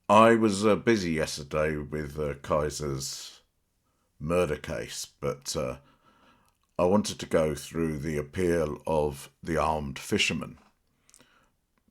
I was busy yesterday with Kaiser's murder case, but I wanted to go through the appeal of the armed fisherman.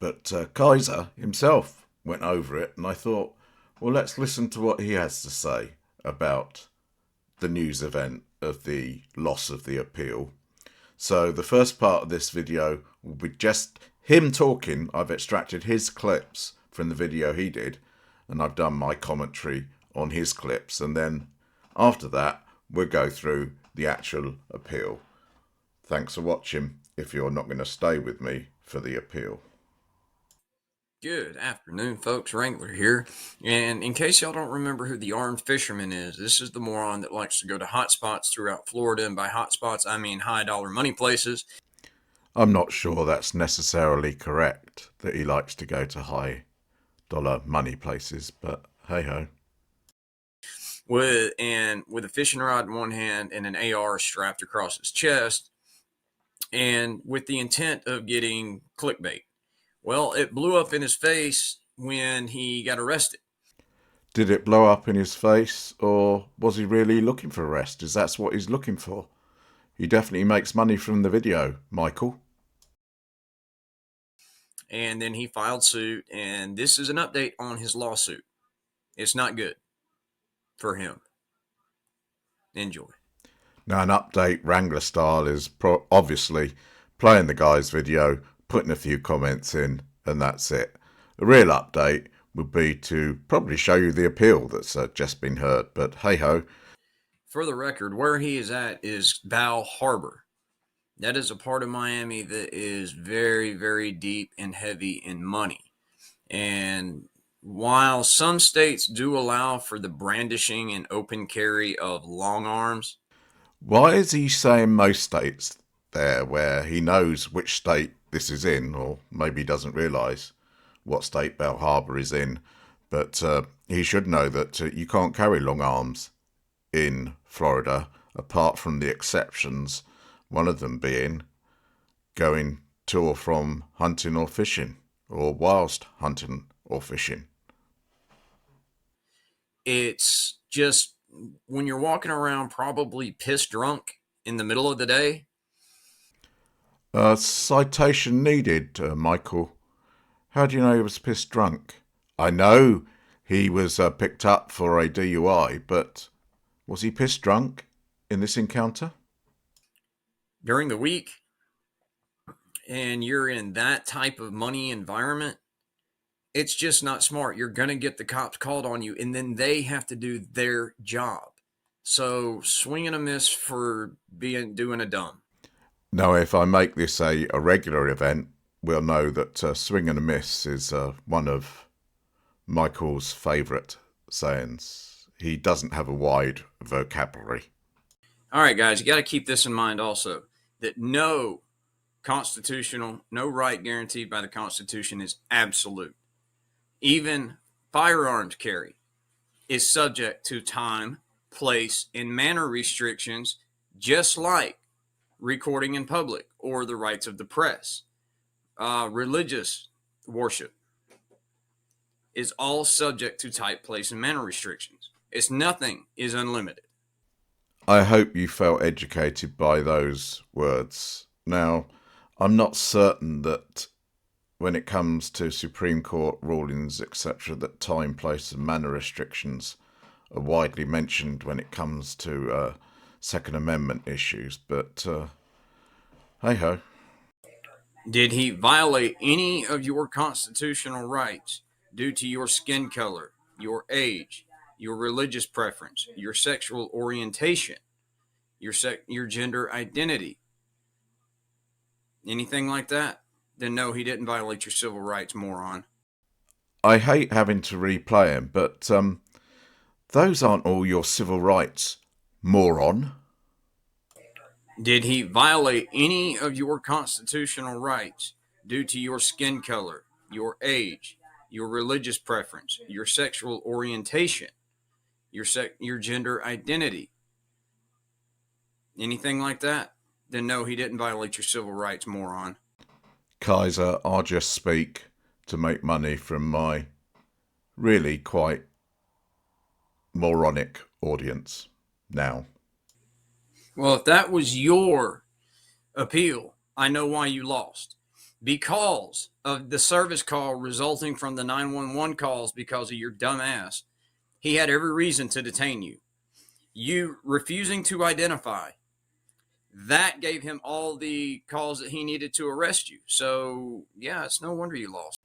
But Kaiser himself went over it, and I thought, well, let's listen to what he has to say about the news event of the loss of the appeal. So, the first part of this video will be just him talking. I've extracted his clips from the video he did, and I've done my commentary on his clips. And then after that, we'll go through the actual appeal. Thanks for watching if you're not going to stay with me for the appeal. Good afternoon, folks. Wrangler here. And in case y'all don't remember who the armed fisherman is, this is the moron that likes to go to hot spots throughout Florida. And by hot spots, I mean high dollar money places. I'm not sure that's necessarily correct that he likes to go to high dollar money places, but hey ho. With a fishing rod in one hand and an AR strapped across his chest, and with the intent of getting clickbait. Well, it blew up in his face when he got arrested. Did it blow up in his face, or was he really looking for arrest? Is that what he's looking for? He definitely makes money from the video, Michael. And then he filed suit, and this is an update on his lawsuit. It's not good for him. Enjoy. Now, an update Wrangler style is obviously playing the guy's video, putting a few comments in, and that's it. A real update would be to probably show you the appeal that's just been heard, but hey ho. For the record, where he is at is Bal Harbor. That is a part of Miami that is very, very deep and heavy in money. And while some states do allow for the brandishing and open carry of long arms, Why is he saying most states there where he knows which state this is in, or maybe he doesn't realise what state Bell Harbour is in, but he should know that you can't carry long arms in Florida, apart from the exceptions, one of them being going to or from hunting or fishing, or whilst hunting or fishing. it's just when you're walking around probably pissed drunk in the middle of the day. Citation needed, Michael. How do you know he was pissed drunk? I know he was picked up for a DUI, but was he pissed drunk in this encounter? During the week and you're in that type of money environment, it's just not smart. You're going to get the cops called on you, and then they have to do their job. So swing and a miss for doing a dumb. Now, if I make this a regular event, we'll know that swing and a miss is one of Michael's favourite sayings. He doesn't have a wide vocabulary. All right, guys, you got to keep this in mind also, that no right guaranteed by the Constitution is absolute. Even firearms carry is subject to time, place, and manner restrictions, just like recording in public or the rights of the press. Religious worship is all subject to type, place, and manner restrictions. Nothing is unlimited. I hope you felt educated by those words. Now, I'm not certain that when it comes to Supreme Court rulings, etc., that time, place, and manner restrictions are widely mentioned when it comes to Second Amendment issues, but hey ho. Did he violate any of your constitutional rights due to your skin color, your age, your religious preference, your sexual orientation, your gender identity, anything like that? Then no, he didn't violate your civil rights, moron. I hate having to replay him, but those aren't all your civil rights, moron. Did he violate any of your constitutional rights due to your skin color, your age, your religious preference, your sexual orientation, your gender identity, anything like that? Then no, he didn't violate your civil rights, moron. Kaiser, I'll just speak to make money from my really quite moronic audience now. Well, if that was your appeal, I know why you lost. Because of the service call resulting from the 911 calls because of your dumb ass, he had every reason to detain you. You refusing to identify, that gave him all the cause that he needed to arrest you. So, yeah, it's no wonder you lost.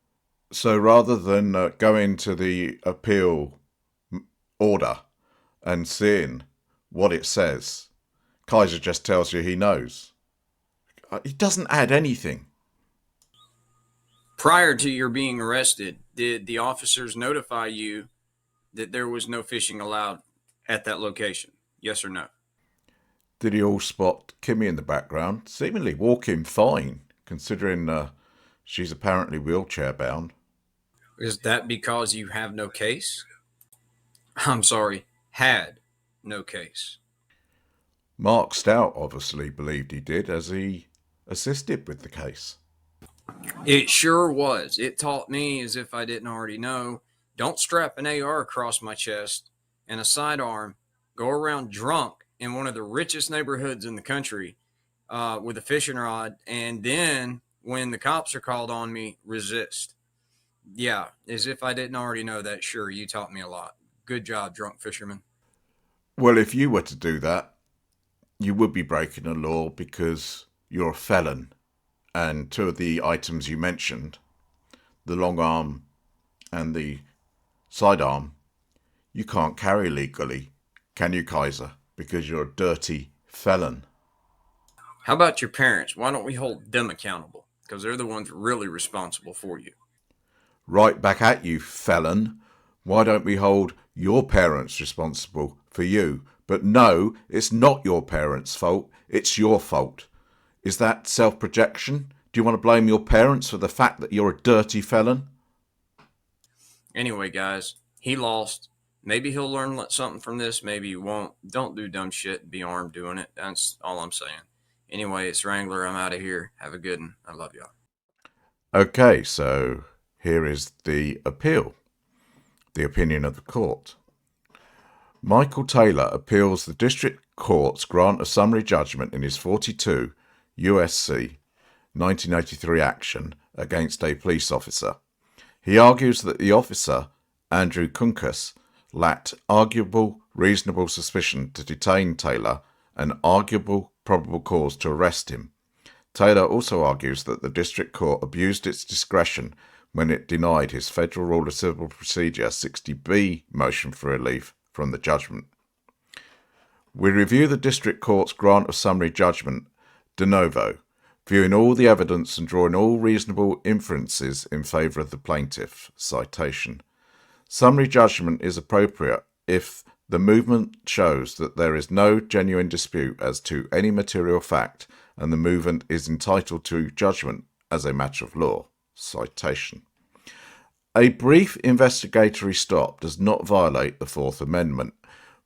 So rather than going to the appeal order and seeing what it says, Kaiser just tells you he knows. He doesn't add anything. Prior to your being arrested, did the officers notify you that there was no fishing allowed at that location? Yes or no? Did he all spot Kimmy in the background, seemingly walking fine, considering she's apparently wheelchair bound? Is that because you have no case? I'm sorry, had no case. Mark Stout obviously believed he did, as he assisted with the case. It sure was. It taught me, as if I didn't already know, don't strap an AR across my chest and a sidearm, go around drunk in one of the richest neighborhoods in the country with a fishing rod, and then when the cops are called on me, resist. Yeah, as if I didn't already know that. Sure, you taught me a lot. Good job, drunk fisherman. Well, if you were to do that, you would be breaking the law because you're a felon. And two of the items you mentioned, the long arm and the sidearm, you can't carry legally, can you, Kaiser? Because you're a dirty felon. How about your parents? Why don't we hold them accountable? Because they're the ones really responsible for you. Right back at you, felon. Why don't we hold your parents responsible for you? But no, it's not your parents' fault. It's your fault. Is that self-projection? Do you want to blame your parents for the fact that you're a dirty felon? Anyway, guys, he lost. Maybe he'll learn something from this. Maybe he won't. Don't do dumb shit and be armed doing it. That's all I'm saying. Anyway, it's Wrangler. I'm out of here. Have a good one. I love y'all. Okay, so here is the appeal, the opinion of the court. Michael Taylor appeals the district court's grant of summary judgment in his 42 USC 1983 action against a police officer. He argues that the officer, Andrew Kunkus, lacked arguable reasonable suspicion to detain Taylor and arguable probable cause to arrest him. Taylor also argues that the district court abused its discretion when it denied his Federal Rule of Civil Procedure 60B motion for relief from the judgment. We review the district court's grant of summary judgment de novo, viewing all the evidence and drawing all reasonable inferences in favour of the plaintiff. Citation. Summary judgment is appropriate if the movement shows that there is no genuine dispute as to any material fact and the movement is entitled to judgment as a matter of law. Citation. A brief investigatory stop does not violate the Fourth Amendment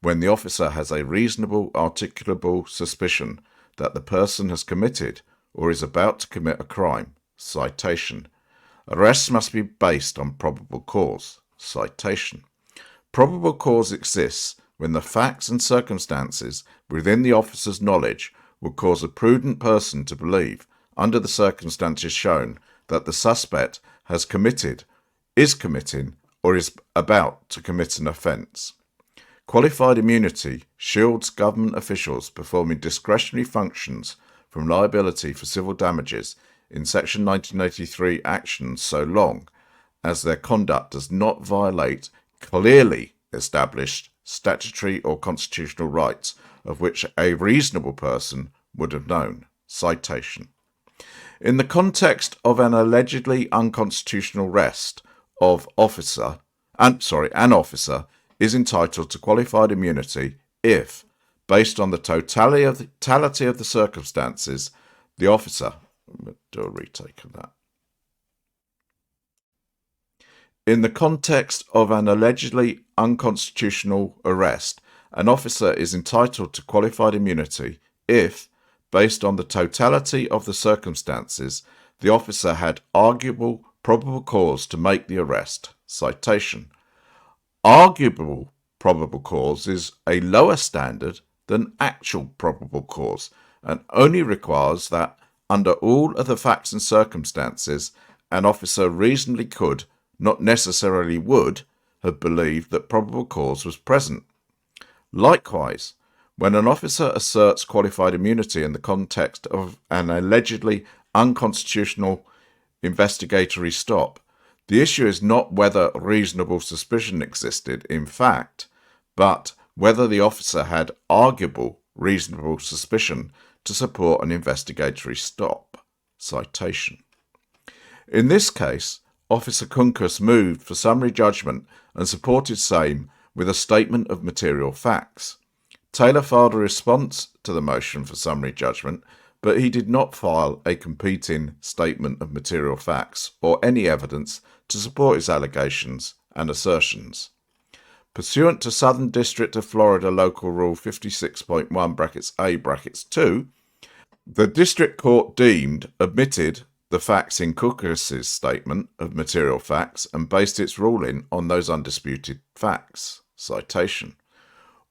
when the officer has a reasonable articulable suspicion that the person has committed or is about to commit a crime. Citation. Arrests must be based on probable cause. Citation. Probable cause exists when the facts and circumstances within the officer's knowledge would cause a prudent person to believe, under the circumstances shown, that the suspect has committed, is committing, or is about to commit an offence. Qualified immunity shields government officials performing discretionary functions from liability for civil damages in Section 1983 actions so long as their conduct does not violate clearly established statutory or constitutional rights of which a reasonable person would have known. Citation. In the context of an allegedly unconstitutional arrest of an officer is entitled to qualified immunity if, based on the totality of the circumstances, the officer... do a retake of that. In the context of an allegedly unconstitutional arrest, an officer is entitled to qualified immunity if, based on the totality of the circumstances, the officer had arguable probable cause to make the arrest. Citation. Arguable probable cause is a lower standard than actual probable cause and only requires that, under all of the facts and circumstances, an officer reasonably could, not necessarily would, have believed that probable cause was present. Likewise, when an officer asserts qualified immunity in the context of an allegedly unconstitutional investigatory stop, the issue is not whether reasonable suspicion existed in fact, but whether the officer had arguable reasonable suspicion to support an investigatory stop. Citation. In this case, Officer Kunkus moved for summary judgment and supported same with a statement of material facts. Taylor filed a response to the motion for summary judgment, but he did not file a competing statement of material facts or any evidence to support his allegations and assertions. Pursuant to Southern District of Florida Local Rule 56.1 (a) 2, the District Court admitted the facts in Kunkus's statement of material facts and based its ruling on those undisputed facts. Citation.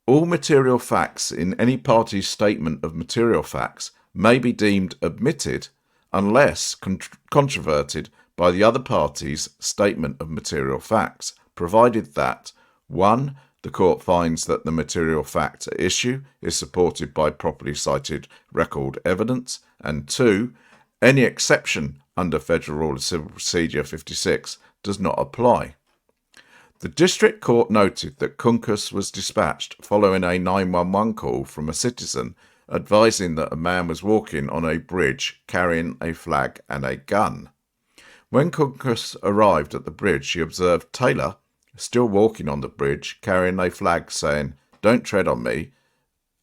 All material facts in any party's statement of material facts may be deemed admitted unless controverted by the other party's statement of material facts, provided that 1. The court finds that the material fact at issue is supported by properly cited record evidence, and 2. Any exception under Federal Rule of Civil Procedure 56 does not apply. The District Court noted that Kunkus was dispatched following a 911 call from a citizen advising that a man was walking on a bridge carrying a flag and a gun. When Kunkus arrived at the bridge, he observed Taylor still walking on the bridge carrying a flag saying, "Don't tread on me,"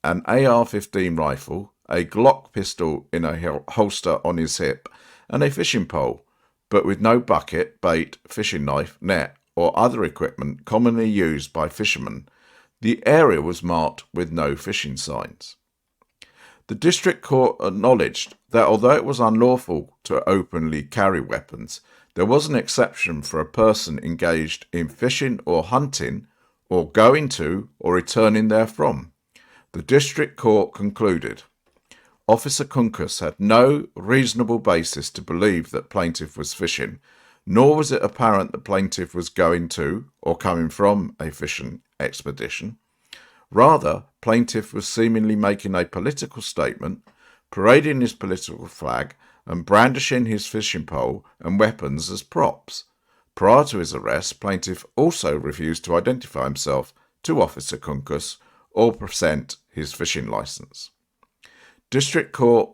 an AR-15 rifle, a Glock pistol in a holster on his hip, and a fishing pole, but with no bucket, bait, fishing knife, net, or other equipment commonly used by fishermen. The area was marked with no fishing signs. The District Court acknowledged that although it was unlawful to openly carry weapons, there was an exception for a person engaged in fishing or hunting, or going to or returning therefrom. The District Court concluded Officer Kunkus had no reasonable basis to believe that plaintiff was fishing, nor was it apparent that plaintiff was going to or coming from a fishing expedition. Rather, plaintiff was seemingly making a political statement, parading his political flag, and brandishing his fishing pole and weapons as props. Prior to his arrest, plaintiff also refused to identify himself to Officer Kunkus or present his fishing license. District Court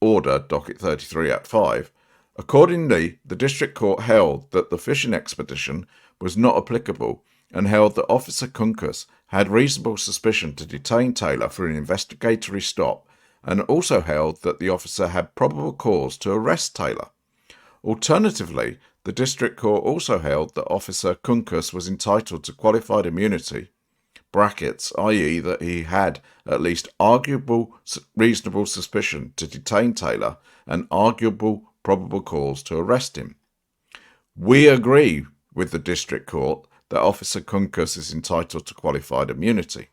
Order, Docket 33 at 5. Accordingly, the District Court held that the fishing expedition was not applicable and held that Officer Kunkus had reasonable suspicion to detain Taylor for an investigatory stop, and also held that the officer had probable cause to arrest Taylor. Alternatively, the District Court also held that Officer Kunkus was entitled to qualified immunity, i.e. that he had at least arguable reasonable suspicion to detain Taylor and arguable probable cause to arrest him. We agree with the District Court that Officer Kunkus is entitled to qualified immunity.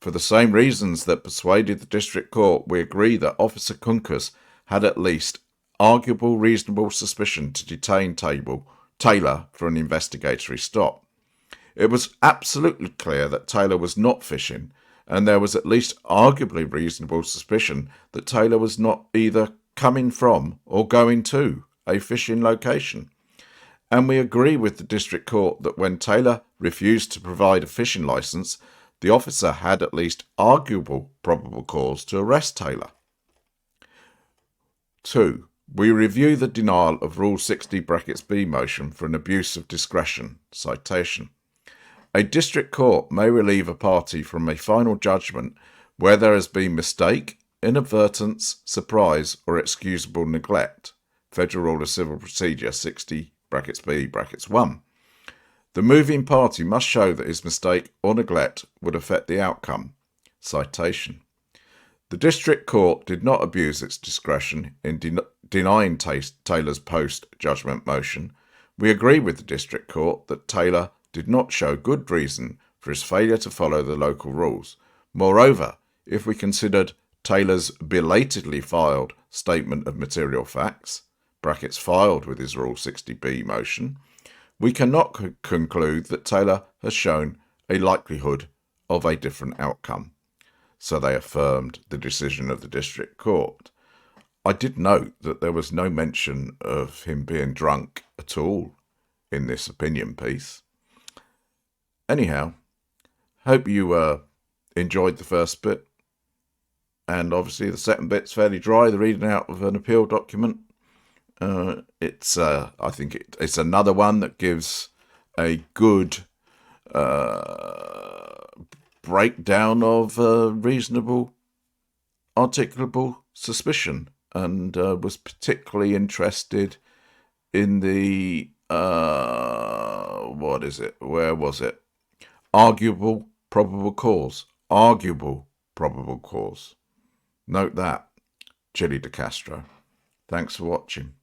For the same reasons that persuaded the District Court, we agree that Officer Kunkus had at least arguable reasonable suspicion to detain Taylor for an investigatory stop. It was absolutely clear that Taylor was not fishing, and there was at least arguably reasonable suspicion that Taylor was not either coming from or going to a fishing location. And we agree with the District Court that when Taylor refused to provide a fishing license, the officer had at least arguable probable cause to arrest Taylor. 2. We review the denial of Rule 60(b) motion for an abuse of discretion. Citation. A district court may relieve a party from a final judgment where there has been mistake, inadvertence, surprise, or excusable neglect. Federal Rule of Civil Procedure 60(b)(1). The moving party must show that his mistake or neglect would affect the outcome. Citation. The District Court did not abuse its discretion in denying Taylor's post-judgment motion. We agree with the District Court that Taylor did not show good reason for his failure to follow the local rules. Moreover, if we considered Taylor's belatedly filed statement of material facts, brackets filed with his Rule 60B motion, we cannot conclude that Taylor has shown a likelihood of a different outcome. So they affirmed the decision of the district court. I did note that there was no mention of him being drunk at all in this opinion piece. Anyhow, hope you enjoyed the first bit. And obviously the second bit's fairly dry, the reading out of an appeal document. I think it's another one that gives a good breakdown of reasonable, articulable suspicion, and was particularly interested in the arguable probable cause. Note that. Chili de Castro. Thanks for watching.